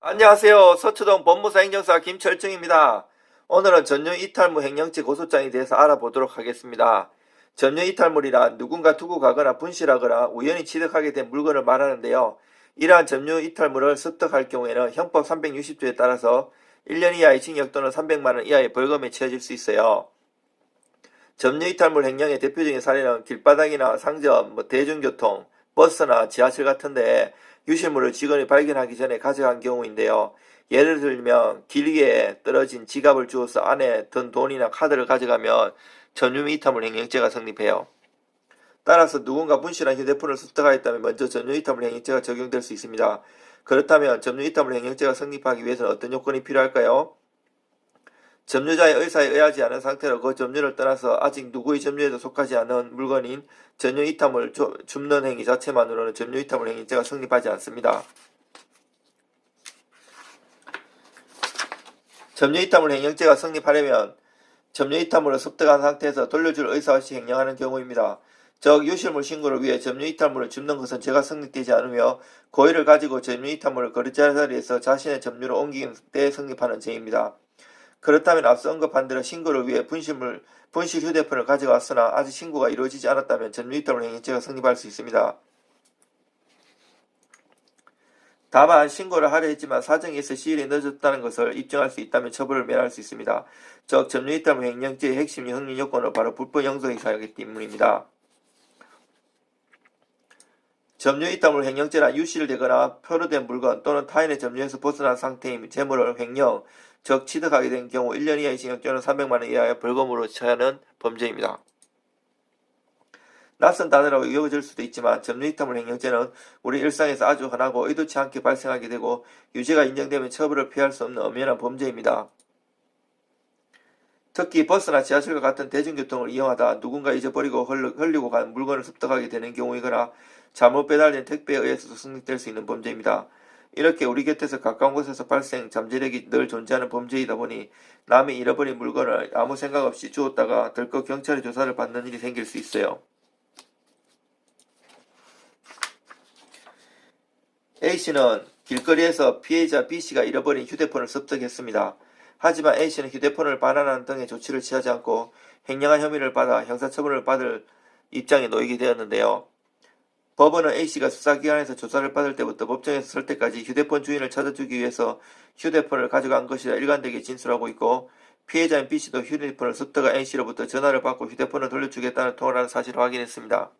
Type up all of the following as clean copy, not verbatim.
안녕하세요. 서초동 법무사 행정사 김철중입니다. 오늘은 점유 이탈물 횡령죄 고소장에 대해서 알아보도록 하겠습니다. 점유 이탈물이란 누군가 두고 가거나 분실하거나 우연히 취득하게 된 물건을 말하는데요. 이러한 점유 이탈물을 습득할 경우에는 형법 360조에 따라서 1년 이하의 징역 또는 300만원 이하의 벌금에 처해질 수 있어요. 점유 이탈물 횡령의 대표적인 사례는 길바닥이나 상점, 대중교통, 버스나 지하철 같은데 유실물을 직원이 발견하기 전에 가져간 경우인데요. 예를 들면 길 위에 떨어진 지갑을 주워서 안에 든 돈이나 카드를 가져가면 점유 이탈물 횡령죄가 성립해요. 따라서 누군가 분실한 휴대폰을 습득하였다면 먼저 점유 이탈물 횡령죄가 적용될 수 있습니다. 그렇다면 점유 이탈물 횡령죄가 성립하기 위해서는 어떤 요건이 필요할까요? 점유자의 의사에 의하지 않은 상태로 그 점유를 떠나서 아직 누구의 점유에도 속하지 않은 물건인 점유 이탈물을 줍는 행위 자체만으로는 점유 이탈물 행위죄가 성립하지 않습니다. 점유 이탈물 횡령죄가 성립하려면 점유 이탈물을 습득한 상태에서 돌려줄 의사 없이 횡령하는 경우입니다. 즉 유실물 신고를 위해 점유 이탈물을 줍는 것은 죄가 성립되지 않으며 고의를 가지고 점유 이탈물을 거래자리에서 자신의 점유로 옮긴 때 성립하는 죄입니다. 그렇다면 앞서 언급한 대로 신고를 위해 분실 휴대폰을 가져갔으나 아직 신고가 이루어지지 않았다면 점유 이탈물 횡령죄가 성립할 수 있습니다. 다만 신고를 하려 했지만 사정이 있어 시일이 늦었다는 것을 입증할 수 있다면 처벌을 면할 수 있습니다. 즉 점유 이탈물 횡령죄의 핵심 형량 요건은 바로 불법 영도의사이기 때문입니다. 점유 이탈물 횡령죄란 유실되거나 표류된 물건 또는 타인의 점유에서 벗어난 상태인 재물을 횡령, 즉 취득하게 된 경우 1년 이하의 징역 또는 300만원 이하의 벌금으로 처하는 범죄입니다. 낯선 단어라고 여겨질 수도 있지만 점유 이탈물 횡령죄는 우리 일상에서 아주 흔하고 의도치 않게 발생하게 되고 유죄가 인정되면 처벌을 피할 수 없는 엄연한 범죄입니다. 특히 버스나 지하철과 같은 대중교통을 이용하다 누군가 잊어버리고 흘리고 간 물건을 습득하게 되는 경우이거나 잘못 배달된 택배에 의해서도 성립될 수 있는 범죄입니다. 이렇게 우리 곁에서 가까운 곳에서 발생 잠재력이 늘 존재하는 범죄이다 보니 남이 잃어버린 물건을 아무 생각 없이 주웠다가 덜컥 경찰의 조사를 받는 일이 생길 수 있어요. A씨는 길거리에서 피해자 B씨가 잃어버린 휴대폰을 습득했습니다. 하지만 A씨는 휴대폰을 반환하는 등의 조치를 취하지 않고 횡령한 혐의를 받아 형사처벌을 받을 입장에 놓이게 되었는데요. 법원은 A씨가 수사기관에서 조사를 받을 때부터 법정에서 설 때까지 휴대폰 주인을 찾아주기 위해서 휴대폰을 가져간 것이라 일관되게 진술하고 있고 피해자인 B씨도 휴대폰을 습득한 A씨로부터 전화를 받고 휴대폰을 돌려주겠다는 통화를 한 사실을 확인했습니다.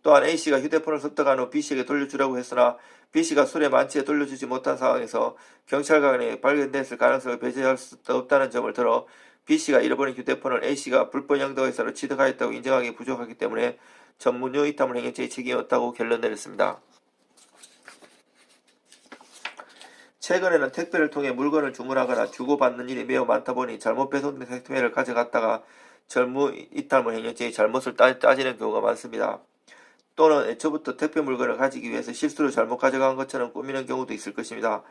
또한 A씨가 휴대폰을 습득한 후 B씨에게 돌려주라고 했으나 B씨가 술에 만취해 돌려주지 못한 상황에서 경찰관에 발견됐을 가능성을 배제할 수 없다는 점을 들어 B씨가 잃어버린 휴대폰을 A씨가 불법 영도의사로 취득하였다고 인정하기 부족하기 때문에 점유 이탈물 횡령죄의 책임이 없다고 결론 내렸습니다. 최근에는 택배를 통해 물건을 주문하거나 주고받는 일이 매우 많다 보니 잘못 배송된 택배를 가져갔다가 점유 이탈물 횡령죄의 잘못을 따지는 경우가 많습니다. 또는 애초부터 택배 물건을 가지기 위해서 실수로 잘못 가져간 것처럼 꾸미는 경우도 있을 것입니다.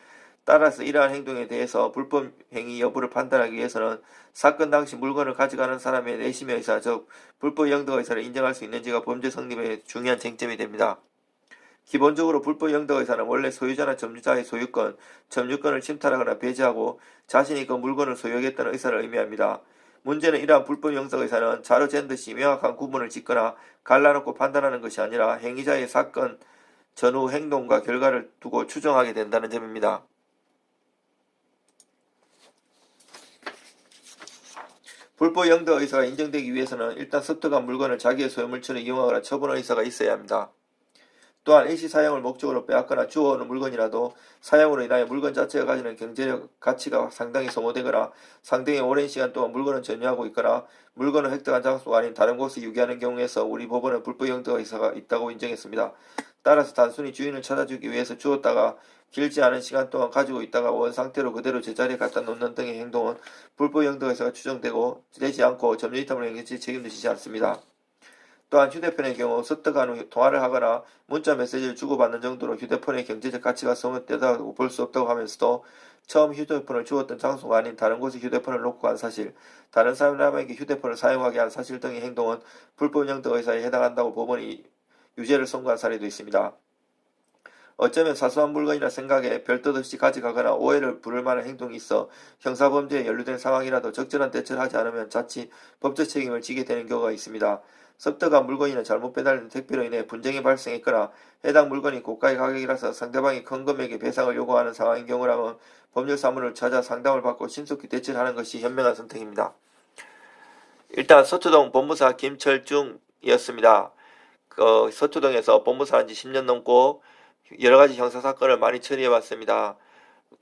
따라서 이러한 행동에 대해서 불법 행위 여부를 판단하기 위해서는 사건 당시 물건을 가져가는 사람의 내심의 의사, 즉 불법 영도 의사를 인정할 수 있는지가 범죄 성립의 중요한 쟁점이 됩니다. 기본적으로 불법 영도 의사는 원래 소유자나 점유자의 소유권, 점유권을 침탈하거나 배제하고 자신이 그 물건을 소유하겠다는 의사를 의미합니다. 문제는 이러한 불법 영도 의사는 자로 잰 듯이 명확한 구분을 짓거나 갈라놓고 판단하는 것이 아니라 행위자의 사건 전후 행동과 결과를 두고 추정하게 된다는 점입니다. 불법 영도 의사가 인정되기 위해서는 일단 습득한 물건을 자기의 소유물처럼 이용하거나 처분할 의사가 있어야 합니다. 또한 일시 사용을 목적으로 빼앗거나 주워오는 물건이라도 사용으로 인하여 물건 자체가 가지는 경제적 가치가 상당히 소모되거나 상당히 오랜 시간 동안 물건을 점유하고 있거나 물건을 획득한 장소가 아닌 다른 곳에 유기하는 경우에서 우리 법원은 불법 영도 의사가 있다고 인정했습니다. 따라서 단순히 주인을 찾아주기 위해서 주었다가 길지 않은 시간 동안 가지고 있다가 원 상태로 그대로 제자리에 갖다 놓는 등의 행동은 불법 영도 의사가 되지 않고 점유 이탈물 횡령죄 책임도 지지 않습니다. 또한 휴대폰의 경우 습득한 후 통화를 하거나 문자 메시지를 주고받는 정도로 휴대폰의 경제적 가치가 소모되다고 볼 수 없다고 하면서도 처음 휴대폰을 주었던 장소가 아닌 다른 곳에 휴대폰을 놓고 간 사실, 다른 사람에게 휴대폰을 사용하게 한 사실 등의 행동은 불법 영도 의사에 해당한다고 법원이 유죄를 선고한 사례도 있습니다. 어쩌면 사소한 물건이라 생각에 별 뜻 없이 가져가거나 오해를 부를 만한 행동이 있어 형사범죄에 연루된 상황이라도 적절한 대처를 하지 않으면 자칫 법적 책임을 지게 되는 경우가 있습니다. 섭득한 물건이나 잘못 배달된 택배로 인해 분쟁이 발생했거나 해당 물건이 고가의 가격이라서 상대방이 큰 금액의 배상을 요구하는 상황인 경우라면 법률사무를 찾아 상담을 받고 신속히 대처를 하는 것이 현명한 선택입니다. 일단 서초동 법무사 김철중이었습니다. 서초동에서 법무사한 지 10년 넘고 여러가지 형사사건을 많이 처리해왔습니다.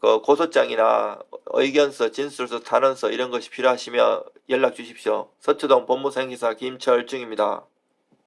고소장이나 의견서, 진술서, 탄원서 이런 것이 필요하시면 연락 주십시오. 서초동 법무사 행기사 김철중입니다.